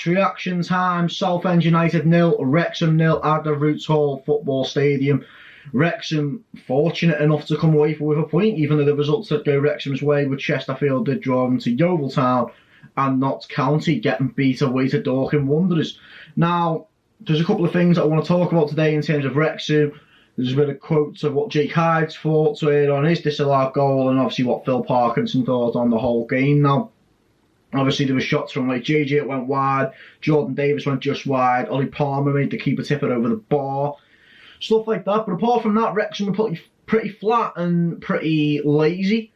match reaction time. Southend United 0, Wrexham 0 at the Roots Hall Football Stadium. Wrexham fortunate enough to come away with a point, even though the results did go Wrexham's way, with Chesterfield did draw them to Yeovil Town and Notts County getting beat away to Dorking Wanderers. Now, there's a couple of things that I want to talk about today in terms of Wrexham. There's a bit of quotes of what Jake Hyde's thoughts were on his disallowed goal, and obviously what Phil Parkinson thought on the whole game. Now, obviously there were shots from like JJ, it went wide, Jordan Davis went just wide, Ollie Palmer made the keeper tip it over the bar, stuff like that. But apart from that, Wrexham were pretty flat and pretty lazy,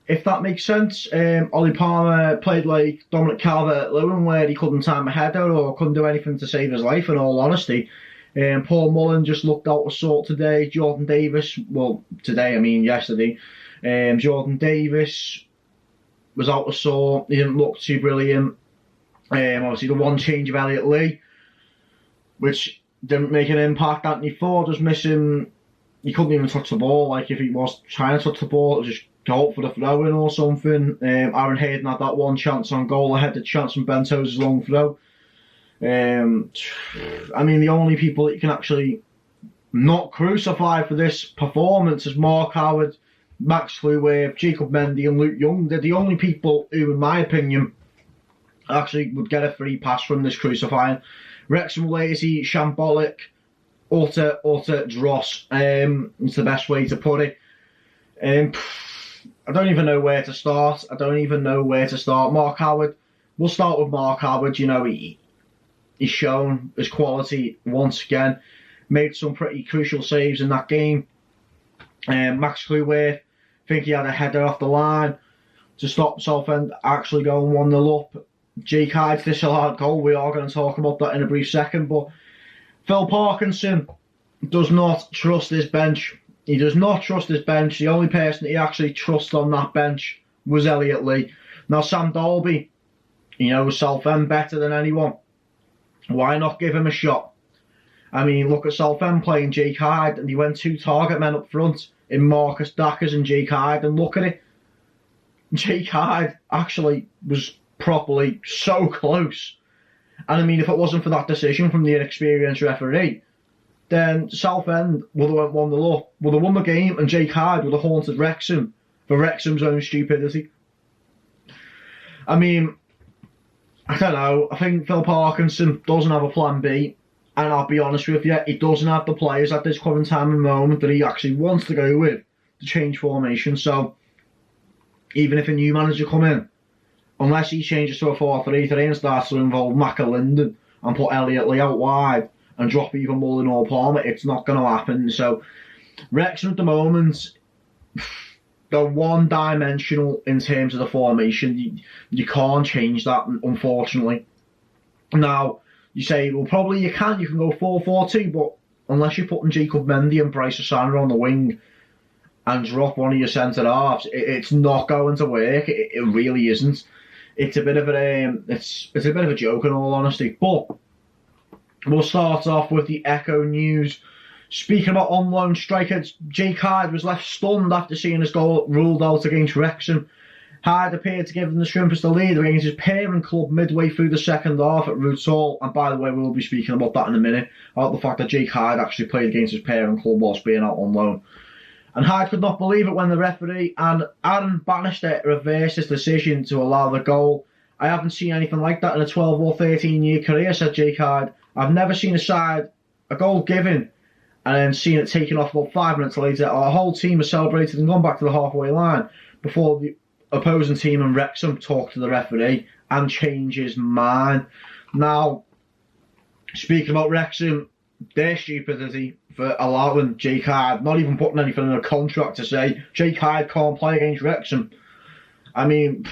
if that makes sense. Ollie Palmer played like Dominic Calvert-Lewin, where he couldn't time a header or couldn't do anything to save his life, in all honesty. Paul Mullen just looked out of sort today. Jordan Davis, well, today, I mean yesterday. Jordan Davis was out of sort. He didn't look too brilliant. Obviously, the one change of Elliot Lee, which didn't make an impact. Anthony Ford was missing. He couldn't even touch the ball. Like, if he was trying to touch the ball, it was just go up for the throw-in or something. Aaron Hayden had that one chance on goal. I had the chance from Ben Tozer's long throw. I mean, the only people that you can actually not crucify for this performance is Mark Howard, Max Fluway, Jacob Mendy and Luke Young. They're the only people who, in my opinion, actually would get a free pass from this crucifying. Wrexham lazy, shambolic, utter dross. It's the best way to put it. I don't even know where to start. Mark Howard, we'll start with Mark Howard. You know, he's shown his quality once again. Made some pretty crucial saves in that game. Max Fluway, I think he had a header off the line to stop Southend actually going 1-0 up. Jake Hyde's disallowed goal, we are going to talk about that in a brief second. But Phil Parkinson does not trust his bench. He does not trust his bench. The only person he actually trusts on that bench was Elliot Lee. Now, Sam Dalby, he knows Southend better than anyone. Why not give him a shot? I mean, look at Southend playing Jake Hyde, and he went 2 target men up front in Marcus Dackers and Jake Hyde, and look at it. Jake Hyde actually was properly so close. And I mean, if it wasn't for that decision from the inexperienced referee, then Southend would have went 1-0 up, would have won the game, and Jake Hyde would have haunted Wrexham for Wrexham's own stupidity. I mean, I don't know. I think Phil Parkinson doesn't have a plan B. And I'll be honest with you, he doesn't have the players at this current time and moment that he actually wants to go with to change formation. So, even if a new manager come in, unless he changes to a 4-3-3 and starts to involve McAlinden and put Elliot Lee out wide and drop even Mullen or Palmer, it's not going to happen. So, Wrexham at the moment, they're one-dimensional in terms of the formation. You can't change that, unfortunately. Now, you say, well, probably you can go 4-4-2, but unless you're putting Jacob Mendy and Bryce Osana on the wing and drop one of your centre-halves, it's not going to work. It really isn't. It's a bit of a joke, in all honesty. But we'll start off with the Echo news. Speaking about on-loan strikers, Jake Hyde was left stunned after seeing his goal ruled out against Wrexham. Hyde appeared to give them the Shrimpers the lead against his parent club midway through the second half at Roots Hall. And by the way, we'll be speaking about that in a minute, about the fact that Jake Hyde actually played against his parent club whilst being out on loan. And Hyde could not believe it when the referee and Aaron Bannister reversed his decision to allow the goal. I haven't seen anything like that in a 12 or 13 year career, said Jake Hyde. I've never seen a goal given and then seen it taken off about 5 minutes later. Our whole team has celebrated and gone back to the halfway line before the opposing team and Wrexham talk to the referee and change his mind. Now, speaking about Wrexham, their stupidity for allowing Jake Hyde, not even putting anything in a contract to say Jake Hyde can't play against Wrexham. I mean,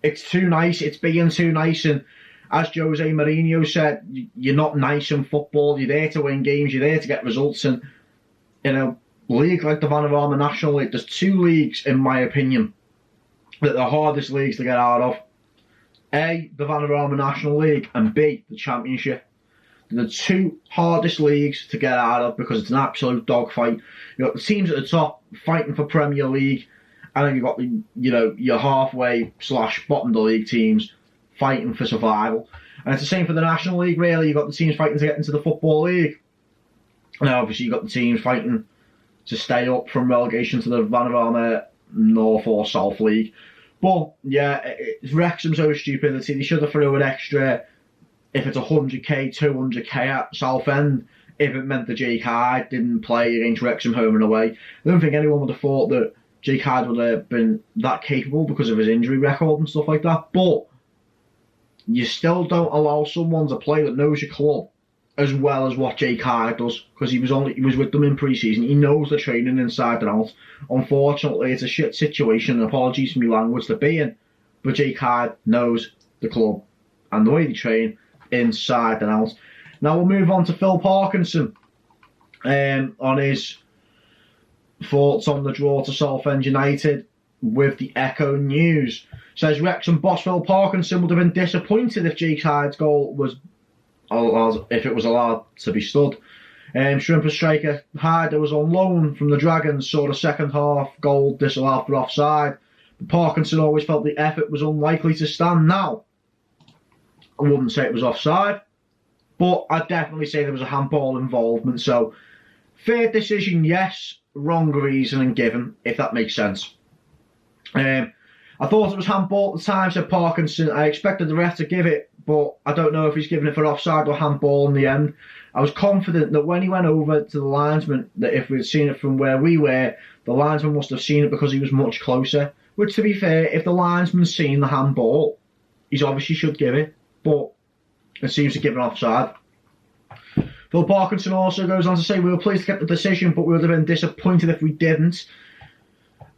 it's too nice, it's being too nice, and as Jose Mourinho said, you're not nice in football, you're there to win games, you're there to get results, and you know, league like the Vanarama National League, there's 2 leagues, in my opinion, that are the hardest leagues to get out of. A, the Vanarama National League, and B, the Championship. They're the 2 hardest leagues to get out of because it's an absolute dogfight. You've got the teams at the top fighting for Premier League, and then you've got your halfway / bottom of the league teams fighting for survival. And it's the same for the National League, really. You've got the teams fighting to get into the Football League. Now, obviously, you've got the teams fighting to stay up from relegation to the Vanarama North or South League. But, yeah, Wrexham's so stupidity. They should have thrown an extra, if it's 100k, 200k at Southend, if it meant that Jake Hyde didn't play against Wrexham home and away. I don't think anyone would have thought that Jake Hyde would have been that capable because of his injury record and stuff like that. But you still don't allow someone to play that knows your club as well as what Jake Hyde does, because he was with them in pre-season. He knows the training inside and out. Unfortunately, it's a shit situation, and apologies for my language to be in, but Jake Hyde knows the club and the way they train inside and out. Now we'll move on to Phil Parkinson on his thoughts on the draw to Southend United with the Echo News. Says Wrexham boss Phil Parkinson would have been disappointed if Jake Hyde's goal was, if it was allowed to be stood. Shrimper striker Hyde was on loan from the Dragons, saw the second half goal disallowed for offside. But Parkinson always felt the effort was unlikely to stand. Now, I wouldn't say it was offside, but I'd definitely say there was a handball involvement. So, fair decision, yes. Wrong reasoning given, if that makes sense. I thought it was handball at the time, said Parkinson. I expected the ref to give it, but I don't know if he's given it for offside or handball in the end. I was confident that when he went over to the linesman, that if we'd seen it from where we were, the linesman must have seen it because he was much closer. Which, to be fair, if the linesman's seen the handball, he obviously should give it, but it seems to give it offside. Phil Parkinson also goes on to say, we were pleased to get the decision, but we would have been disappointed if we didn't.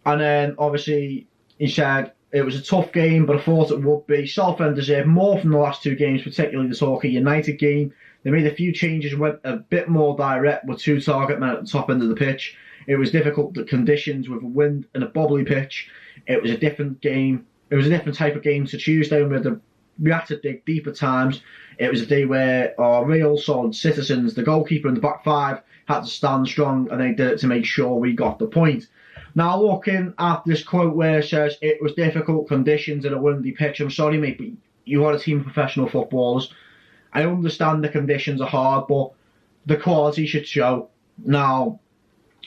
And then, obviously, he said, it was a tough game, but I thought it would be. Southend deserved more from the last two games, particularly the Torquay United game. They made a few changes and went a bit more direct with two target men at the top end of the pitch. It was difficult conditions with a wind and a bobbly pitch. It was a different game. It was a different type of game to Tuesday, and we had to dig deep at times. It was a day where our real solid citizens, the goalkeeper and the back five, had to stand strong, and they did it to make sure we got the point. Now, looking at this quote where it says, it was difficult conditions and a windy pitch, I'm sorry, mate, but you are a team of professional footballers. I understand the conditions are hard, but the quality should show. Now,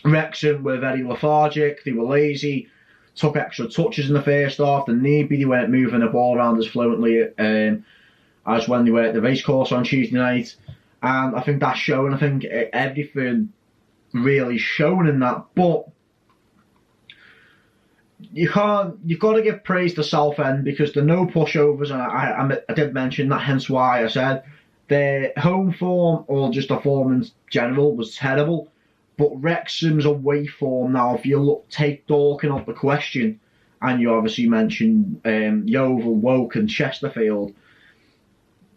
Wrexham were very lethargic, they were lazy, took extra touches in the first half, the need be they weren't moving the ball around as fluently as when they were at the racecourse on Tuesday night. And I think that's shown. I think everything really shown in that. But you've got to give praise to Southend because there are no pushovers, and I did mention that, hence why I said their home form, or just the form in general, was terrible. But Wrexham's away form now, if you take Dorking off the question, and you obviously mentioned Yeovil, Woking, Chesterfield,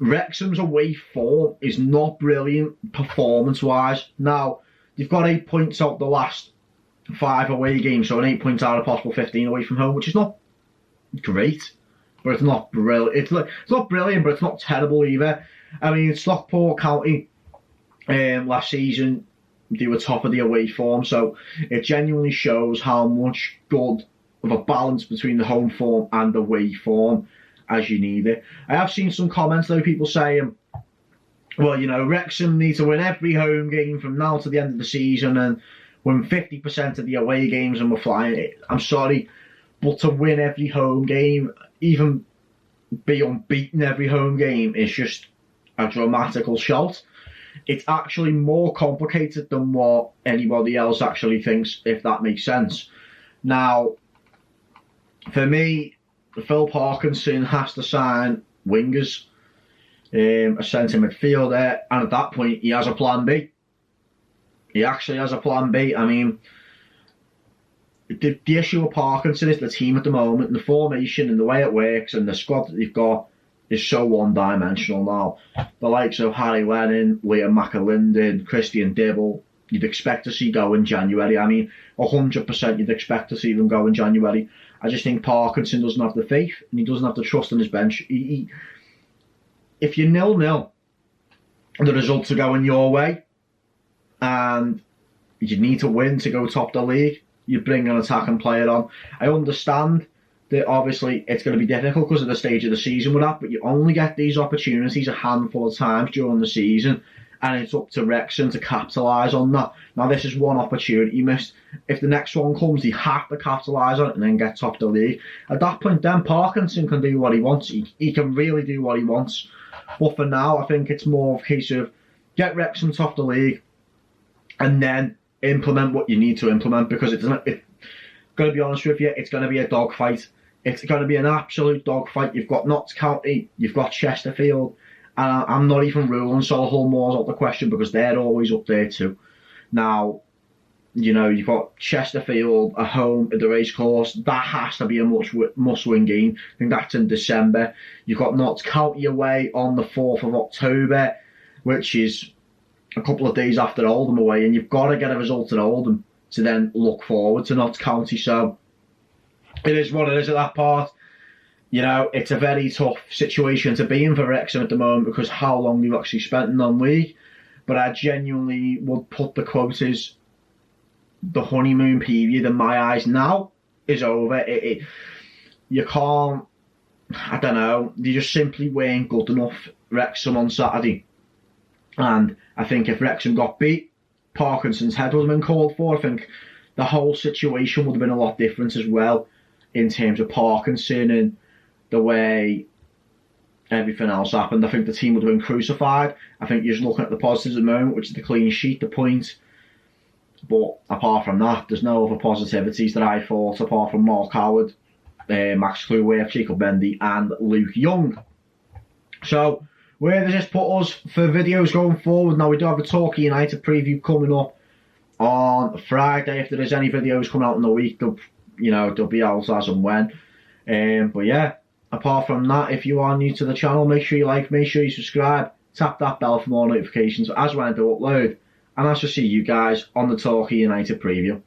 Wrexham's away form is not brilliant performance-wise. Now, they've got 8 points out the last 5 away games, so an 8 points out of possible 15 away from home, which is not great, but it's not brilliant. It's not brilliant, but it's not terrible either. I mean, Stockport County last season, they were top of the away form, so it genuinely shows how much good of a balance between the home form and the away form as you need it. I have seen some comments though, people saying, well, you know, Wrexham need to win every home game from now to the end of the season and win 50% of the away games and we're flying it. I'm sorry, but to win every home game, even be unbeaten every home game, is just a dramatical shout. It's actually more complicated than what anybody else actually thinks, if that makes sense. Now, for me, Phil Parkinson has to sign wingers, a centre midfielder, and at that point, he has a plan B. He actually has a plan B. I mean, the issue with Parkinson is the team at the moment, and the formation and the way it works, and the squad that they've got is so one-dimensional now. The likes of Harry Lennon, Liam McAlinden, Christian Dibble, you'd expect to see go in January. I mean, 100% you'd expect to see them go in January. I just think Parkinson doesn't have the faith, and he doesn't have the trust in his bench. If you're 0-0, the results are going your way, and you need to win to go top the league, you bring an attacking player on. I understand Obviously, it's going to be difficult because of the stage of the season we're at, but you only get these opportunities a handful of times during the season, and it's up to Wrexham to capitalise on that. Now, this is one opportunity you missed. If the next one comes, they have to capitalise on it and then get top of the league. At that point, then Parkinson can do what he wants. He can really do what he wants. But for now, I think it's more of a case of get Wrexham top of the league and then implement what you need to implement, because it's going to be honest with you, it's going to be a dogfight. It's going to be an absolute dogfight. You've got Notts County, you've got Chesterfield, and I'm not even ruling Solihull Moors out the question because they're always up there too. Now, you know, you've got Chesterfield at home at the racecourse. That has to be a must-win game. I think that's in December. You've got Notts County away on the 4th of October, which is a couple of days after Oldham away, and you've got to get a result at Oldham to then look forward to Notts County. So it is what it is at that part. You know, it's a very tough situation to be in for Wrexham at the moment because how long they've actually spent in non-league. But I genuinely would put the quotas, the honeymoon period in my eyes now is over. You can't, I don't know, they just simply weren't good enough, Wrexham, on Saturday. And I think if Wrexham got beat, Parkinson's head would have been called for. I think the whole situation would have been a lot different as well in terms of Parkinson and the way everything else happened. I think the team would have been crucified. I think you're just looking at the positives at the moment, which is the clean sheet, the point. But apart from that, there's no other positivities that I thought, apart from Mark Howard, Max Kluivert, Jacob Mendy and Luke Young. So, where does this put us for videos going forward? Now, we do have a Torquay United preview coming up on Friday. If there is any videos coming out in the week, they'll be out as and when. But yeah, apart from that, if you are new to the channel, make sure you like, make sure you subscribe, tap that bell for more notifications as when I do upload. And I shall see you guys on the Torquay United preview.